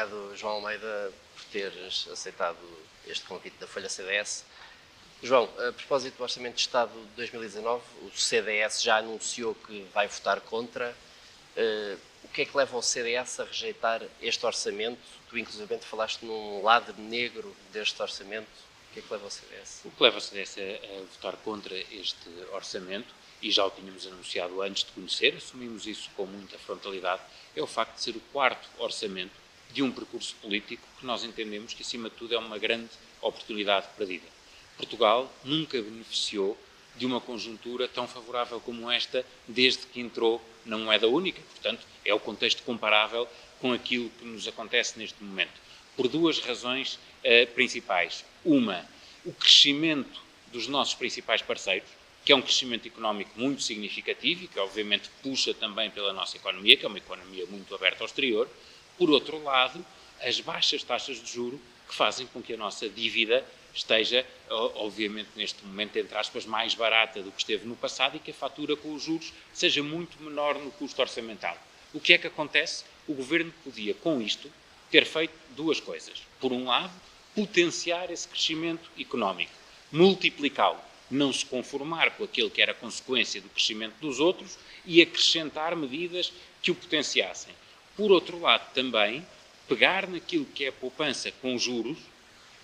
obrigado, João Almeida, por teres aceitado este convite da Folha CDS. João, a propósito do Orçamento de Estado de 2019, o CDS já anunciou que vai votar contra. O que é que leva o CDS a rejeitar este orçamento? Tu, inclusive, falaste num lado negro deste orçamento. O que é que leva o CDS? O que leva o CDS a votar contra este orçamento, e já o tínhamos anunciado antes de conhecer, assumimos isso com muita frontalidade, é o facto de ser o quarto orçamento de um percurso político que nós entendemos que, acima de tudo, é uma grande oportunidade perdida. Portugal nunca beneficiou de uma conjuntura tão favorável como esta desde que entrou na moeda única, portanto, é o contexto comparável com aquilo que nos acontece neste momento, por duas razões principais. Uma, o crescimento dos nossos principais parceiros, que é um crescimento económico muito significativo e que, obviamente, puxa também pela nossa economia, que é uma economia muito aberta ao exterior. Por outro lado, as baixas taxas de juros que fazem com que a nossa dívida esteja, obviamente, neste momento, entre aspas, mais barata do que esteve no passado e que a fatura com os juros seja muito menor no custo orçamental. O que é que acontece? O Governo podia, com isto, ter feito duas coisas. Por um lado, potenciar esse crescimento económico, multiplicá-lo, não se conformar com aquele que era consequência do crescimento dos outros e acrescentar medidas que o potenciassem. Por outro lado, também, pegar naquilo que é a poupança com juros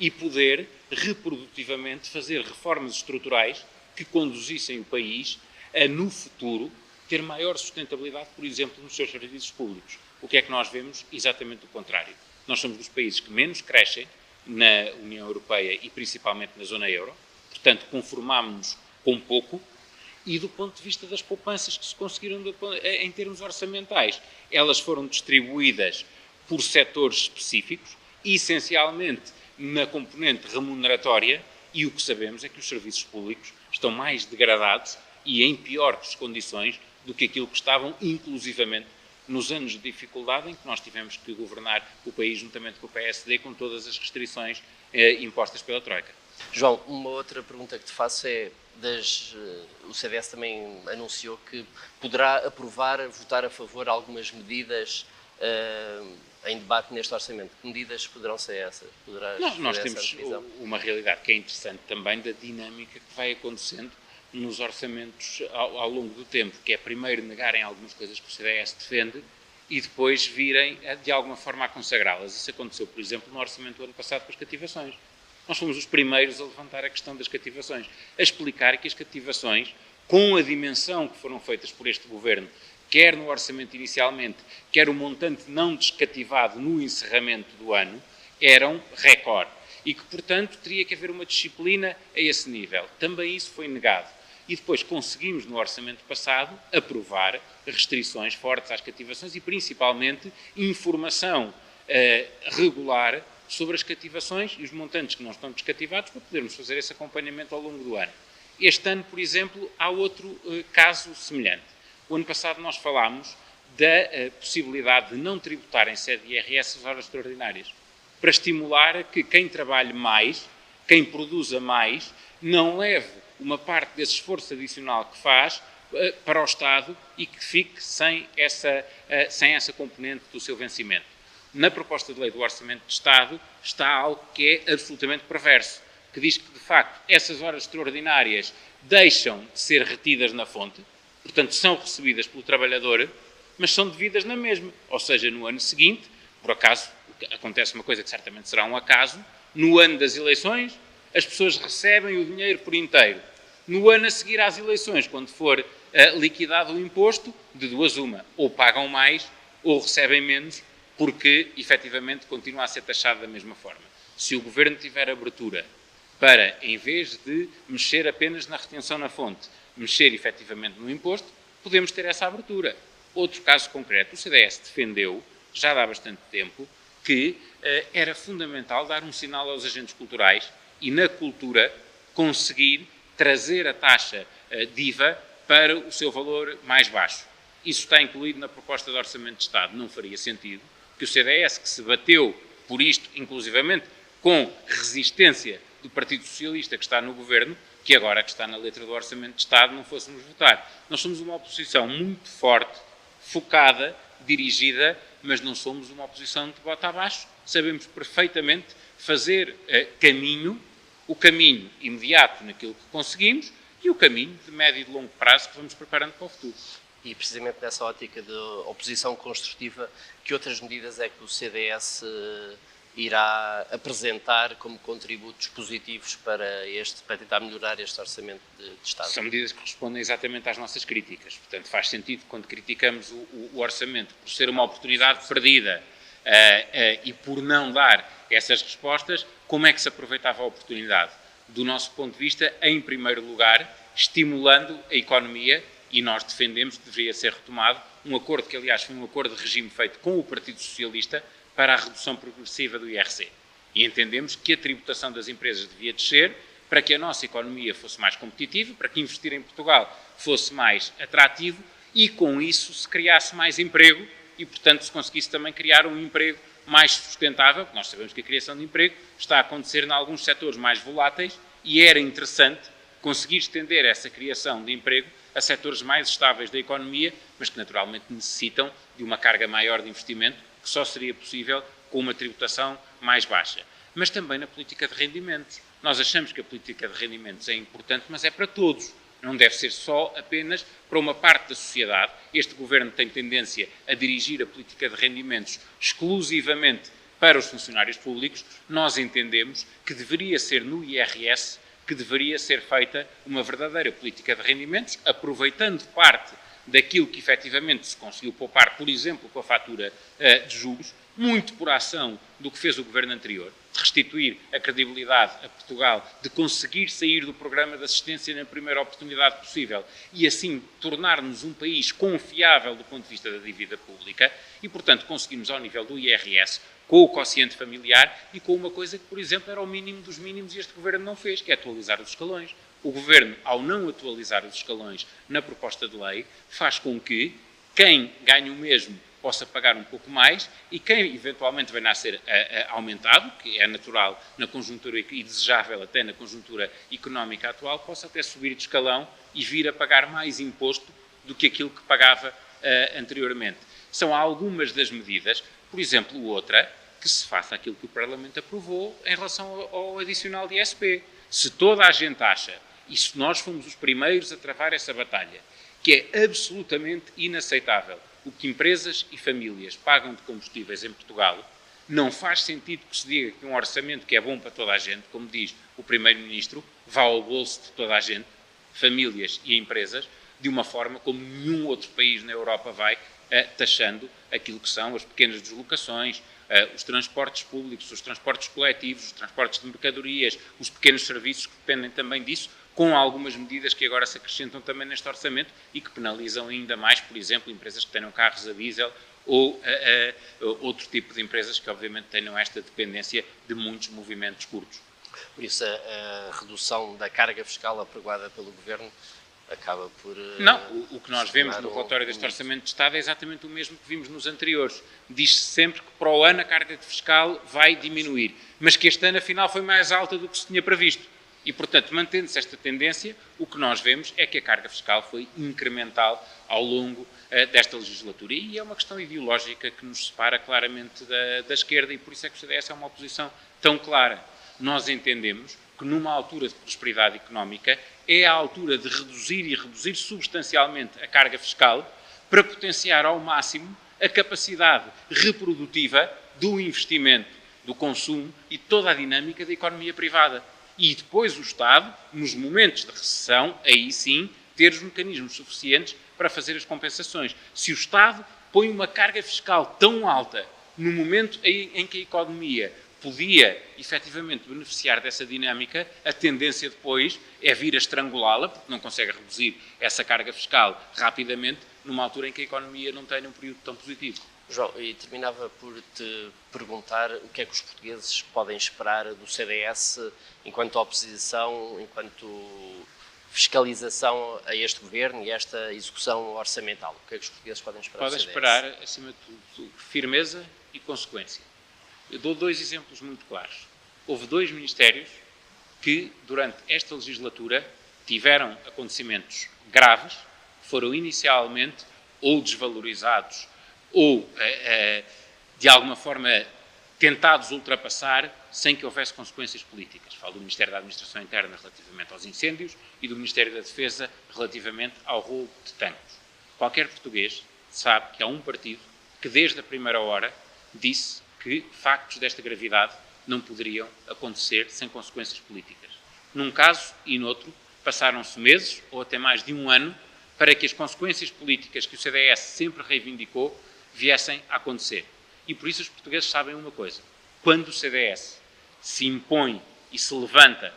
e poder, reprodutivamente, fazer reformas estruturais que conduzissem o país a, no futuro, ter maior sustentabilidade, por exemplo, nos seus serviços públicos. O que é que nós vemos? Exatamente o contrário. Nós somos dos países que menos crescem na União Europeia e principalmente na zona euro, portanto, conformámos-nos com pouco, e do ponto de vista das poupanças que se conseguiram em termos orçamentais, elas foram distribuídas por setores específicos, essencialmente na componente remuneratória, e o que sabemos é que os serviços públicos estão mais degradados e em piores condições do que aquilo que estavam, inclusivamente, nos anos de dificuldade em que nós tivemos que governar o país juntamente com o PSD, com todas as restrições impostas pela Troika. João, uma outra pergunta que te faço é, o CDS também anunciou que poderá aprovar, votar a favor algumas medidas em debate neste orçamento. Que medidas poderão ser essas? Nós temos uma realidade que é interessante também da dinâmica que vai acontecendo nos orçamentos ao longo do tempo, que é primeiro negarem algumas coisas que o CDS defende e depois virem de alguma forma a consagrá-las. Isso aconteceu, por exemplo, no orçamento do ano passado com as cativações. Nós fomos os primeiros a levantar a questão das cativações, a explicar que as cativações, com a dimensão que foram feitas por este governo, quer no orçamento inicialmente, quer o montante não descativado no encerramento do ano, eram recorde e que, portanto, teria que haver uma disciplina a esse nível. Também isso foi negado. E depois conseguimos, no orçamento passado, aprovar restrições fortes às cativações e, principalmente, informação regular sobre as cativações e os montantes que não estão descativados para podermos fazer esse acompanhamento ao longo do ano. Este ano, por exemplo, há outro caso semelhante. O ano passado nós falámos da possibilidade de não tributar em sede de IRS as horas extraordinárias, para estimular a que quem trabalhe mais, quem produza mais, não leve uma parte desse esforço adicional que faz para o Estado e que fique sem essa componente do seu vencimento. Na proposta de lei do Orçamento de Estado está algo que é absolutamente perverso, que diz que, de facto, essas horas extraordinárias deixam de ser retidas na fonte, portanto, são recebidas pelo trabalhador, mas são devidas na mesma. Ou seja, no ano seguinte, por acaso, acontece uma coisa que certamente será um acaso, no ano das eleições, as pessoas recebem o dinheiro por inteiro. No ano a seguir às eleições, quando for liquidado o imposto, de duas uma, ou pagam mais ou recebem menos, porque, efetivamente, continua a ser taxado da mesma forma. Se o Governo tiver abertura para, em vez de mexer apenas na retenção na fonte, mexer efetivamente no imposto, podemos ter essa abertura. Outro caso concreto, o CDS defendeu, já há bastante tempo, que era fundamental dar um sinal aos agentes culturais e, na cultura, conseguir trazer a taxa de IVA para o seu valor mais baixo. Isso está incluído na proposta de Orçamento de Estado. Não faria sentido que o CDS, que se bateu por isto, inclusivamente com resistência do Partido Socialista que está no Governo, que agora que está na letra do Orçamento de Estado, não fôssemos votar. Nós somos uma oposição muito forte, focada, dirigida mas não somos uma oposição de bota abaixo, sabemos perfeitamente fazer o caminho imediato naquilo que conseguimos e o caminho de médio e de longo prazo que vamos preparando para o futuro. E precisamente nessa ótica de oposição construtiva, que outras medidas é que o CDS irá apresentar como contributos positivos para tentar melhorar este orçamento de Estado? São medidas que respondem exatamente às nossas críticas. Portanto, faz sentido quando criticamos o orçamento por ser uma oportunidade perdida e por não dar essas respostas, como é que se aproveitava a oportunidade? Do nosso ponto de vista, em primeiro lugar, estimulando a economia, e nós defendemos que deveria ser retomado um acordo que, aliás, foi um acordo de regime feito com o Partido Socialista para a redução progressiva do IRC. E entendemos que a tributação das empresas devia descer para que a nossa economia fosse mais competitiva, para que investir em Portugal fosse mais atrativo e, com isso, se criasse mais emprego e, portanto, se conseguisse também criar um emprego mais sustentável, porque nós sabemos que a criação de emprego está a acontecer em alguns setores mais voláteis e era interessante conseguir estender essa criação de emprego a setores mais estáveis da economia, mas que naturalmente necessitam de uma carga maior de investimento, que só seria possível com uma tributação mais baixa. Mas também na política de rendimentos. Nós achamos que a política de rendimentos é importante, mas é para todos. Não deve ser só apenas para uma parte da sociedade. Este governo tem tendência a dirigir a política de rendimentos exclusivamente para os funcionários públicos. Nós entendemos que deveria ser no IRS que deveria ser feita uma verdadeira política de rendimentos, aproveitando parte daquilo que efetivamente se conseguiu poupar, por exemplo, com a fatura de juros, muito por ação do que fez o governo anterior, de restituir a credibilidade a Portugal, de conseguir sair do programa de assistência na primeira oportunidade possível e assim tornar-nos um país confiável do ponto de vista da dívida pública e, portanto, conseguimos ao nível do IRS, com o quociente familiar e com uma coisa que, por exemplo, era o mínimo dos mínimos e este governo não fez, que é atualizar os escalões. O governo, ao não atualizar os escalões na proposta de lei, faz com que quem ganha o mesmo possa pagar um pouco mais e quem eventualmente venha a ser aumentado, que é natural na conjuntura e desejável até na conjuntura económica atual, possa até subir de escalão e vir a pagar mais imposto do que aquilo que pagava anteriormente. São algumas das medidas, por exemplo, outra, que se faça aquilo que o Parlamento aprovou em relação ao adicional de ISP. Se toda a gente acha, e se nós fomos os primeiros a travar essa batalha, que é absolutamente inaceitável o que empresas e famílias pagam de combustíveis em Portugal, não faz sentido que se diga que um orçamento que é bom para toda a gente, como diz o Primeiro-Ministro, vá ao bolso de toda a gente, famílias e empresas, de uma forma como nenhum outro país na Europa vai, taxando aquilo que são as pequenas deslocações, os transportes públicos, os transportes coletivos, os transportes de mercadorias, os pequenos serviços que dependem também disso, com algumas medidas que agora se acrescentam também neste orçamento e que penalizam ainda mais, por exemplo, empresas que tenham carros a diesel ou outro tipo de empresas que obviamente tenham esta dependência de muitos movimentos curtos. Por isso a redução da carga fiscal apregoada pelo Governo acaba por... Não, o que nós vemos no relatório deste Orçamento de Estado é exatamente o mesmo que vimos nos anteriores. Diz-se sempre que para o ano a carga fiscal vai diminuir, mas que este ano afinal foi mais alta do que se tinha previsto. E, portanto, mantendo-se esta tendência, o que nós vemos é que a carga fiscal foi incremental ao longo desta legislatura. E é uma questão ideológica que nos separa claramente da esquerda e por isso é que o CDS é uma oposição tão clara. Nós entendemos que numa altura de prosperidade económica é a altura de reduzir e reduzir substancialmente a carga fiscal para potenciar ao máximo a capacidade reprodutiva do investimento, do consumo e toda a dinâmica da economia privada. E depois o Estado, nos momentos de recessão, aí sim, ter os mecanismos suficientes para fazer as compensações. Se o Estado põe uma carga fiscal tão alta no momento em que a economia podia, efetivamente, beneficiar dessa dinâmica, a tendência depois é vir a estrangulá-la, porque não consegue reduzir essa carga fiscal rapidamente, numa altura em que a economia não tem um período tão positivo. João, e terminava por te perguntar o que é que os portugueses podem esperar do CDS enquanto oposição, enquanto fiscalização a este governo e a esta execução orçamental. O que é que os portugueses podem esperar do CDS? Podem esperar, acima de tudo, firmeza e consequência. Eu dou dois exemplos muito claros. Houve dois ministérios que, durante esta legislatura, tiveram acontecimentos graves, foram inicialmente ou desvalorizados ou, de alguma forma, tentados ultrapassar sem que houvesse consequências políticas. Falo do Ministério da Administração Interna relativamente aos incêndios e do Ministério da Defesa relativamente ao roubo de tanques. Qualquer português sabe que há um partido que desde a primeira hora disse que factos desta gravidade não poderiam acontecer sem consequências políticas. Num caso e noutro, passaram-se meses ou até mais de um ano para que as consequências políticas que o CDS sempre reivindicou viessem a acontecer. E por isso os portugueses sabem uma coisa: quando o CDS se impõe e se levanta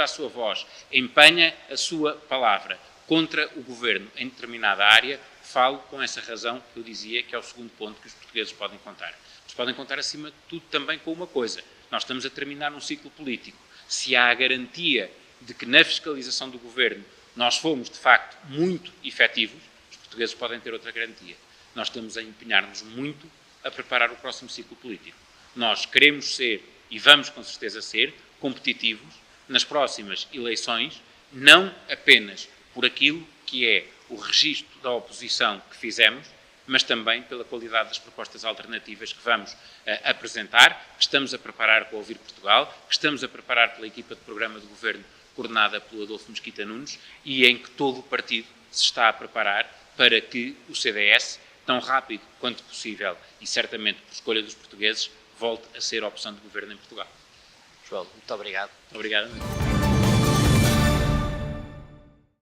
a sua voz, empenha a sua palavra contra o governo em determinada área, falo com essa razão que eu dizia que é o segundo ponto que os portugueses podem contar. Mas podem contar, acima de tudo, também com uma coisa: nós estamos a terminar um ciclo político. Se há a garantia de que na fiscalização do governo nós fomos, de facto, muito efetivos, os portugueses podem ter outra garantia. Nós estamos a empenhar-nos muito a preparar o próximo ciclo político. Nós queremos ser, e vamos com certeza ser, competitivos nas próximas eleições, não apenas por aquilo que é o registro da oposição que fizemos, mas também pela qualidade das propostas alternativas que vamos apresentar, que estamos a preparar com o Ouvir Portugal, que estamos a preparar pela equipa de programa de governo coordenada pelo Adolfo Mesquita Nunes e em que todo o partido se está a preparar para que o CDS, tão rápido quanto possível e certamente por escolha dos portugueses, volte a ser a opção de governo em Portugal. João, muito obrigado. Obrigado.